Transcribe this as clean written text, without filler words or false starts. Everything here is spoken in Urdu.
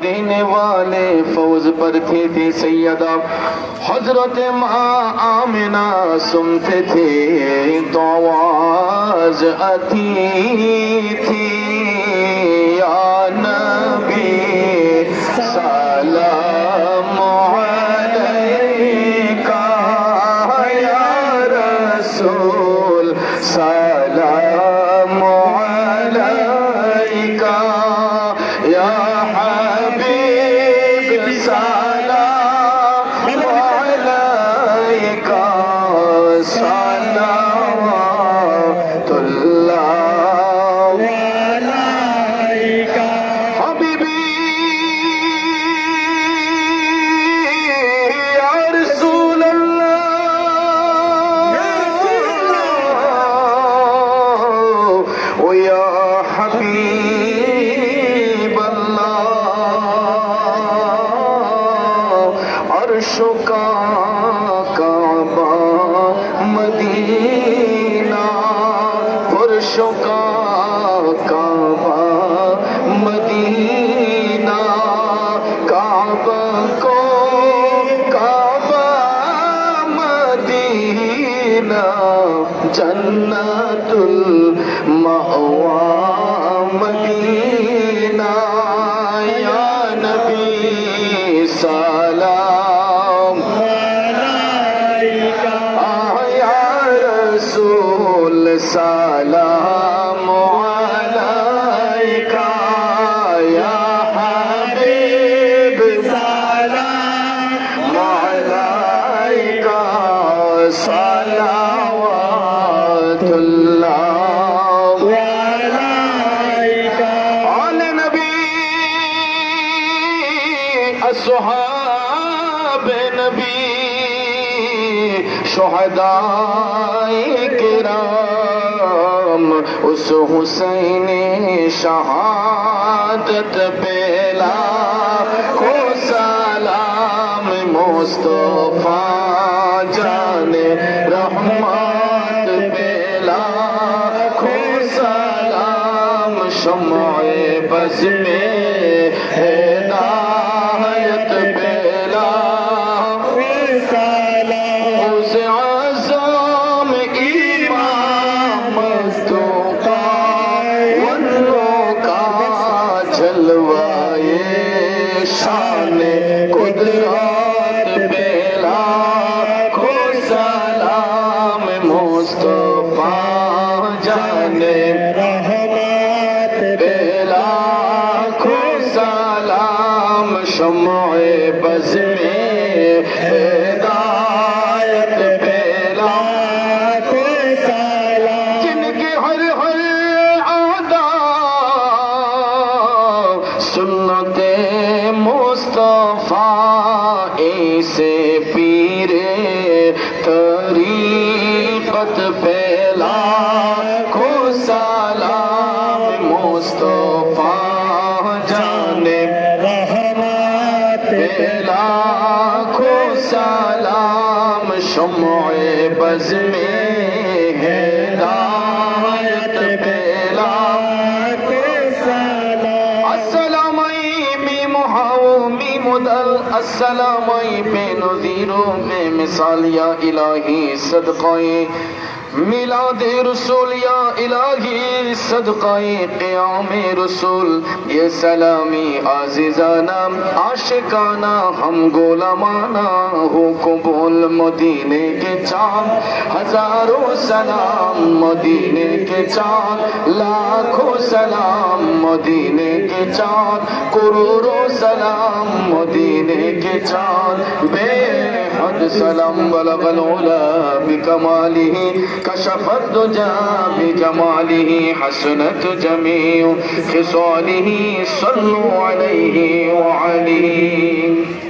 دینے والے فوز پر تھی سیدہ حضرت ماں آمنہ سنتے تھے تو آواز آتی تھی یا نبی سلام علیکہ یا رسول سلام علیکہ یا حبیب سلام علیکہ صلوات اللہ علیکہ حبیبی یا رسول اللہ و یا حبیب عرش کا کعبہ مدینہ فرش کا کعبہ مدینہ کعبہ کو کعبہ مدینہ جنت المأوى مدینہ یا نبی سلام علیکہ یا رسول سلام علیکہ یا حبیب سلام علیکہ صلوات اللہ علیکہ آل نبی اصحاب نبی شہداء کرام اس حسین شہادت پہ لاکھوں سلام مصطفیٰ جان رحمت پہ لاکھوں سلام شمع بز میں ہدایت پہ لاکھوں سلام اس اعظم امام مصطفیٰ ونوں کا جلوائے شان قدرت پہ لاکھوں سلام مصطفیٰ جان رحمت پہ لاکھوں سلام شمع بز میں ہدایت پہ لاکھوں سلام جن کے ہر عہدہ سنت مصطفیٰ ایسے پیر طریقت پہ لاکھوں سلام مصطفیٰ جان رحمت پہ لاکھوں سلام شمع بز میں ہدایت پہ لاکھوں سلام السلام میم ہاؤ میم دل السلام بے نظیر و بے مثال یا الہی صدقہ میلاد رسول یا الہی صدقہ قیام رسول یہ سلامی عزیزانہ عاشقانہ ہم غلامانہ ہو قبول مدینے کے چاند ہزاروں سلام مدینے کے چاند لاکھوں سلام مدینے کے چاند کروڑوں سلام مدینے کے چاند بے حد سلام بلغ العلا بکمالہ کشف الدجى بجماله حسنت جميع خصاله صلوا عليه وعليه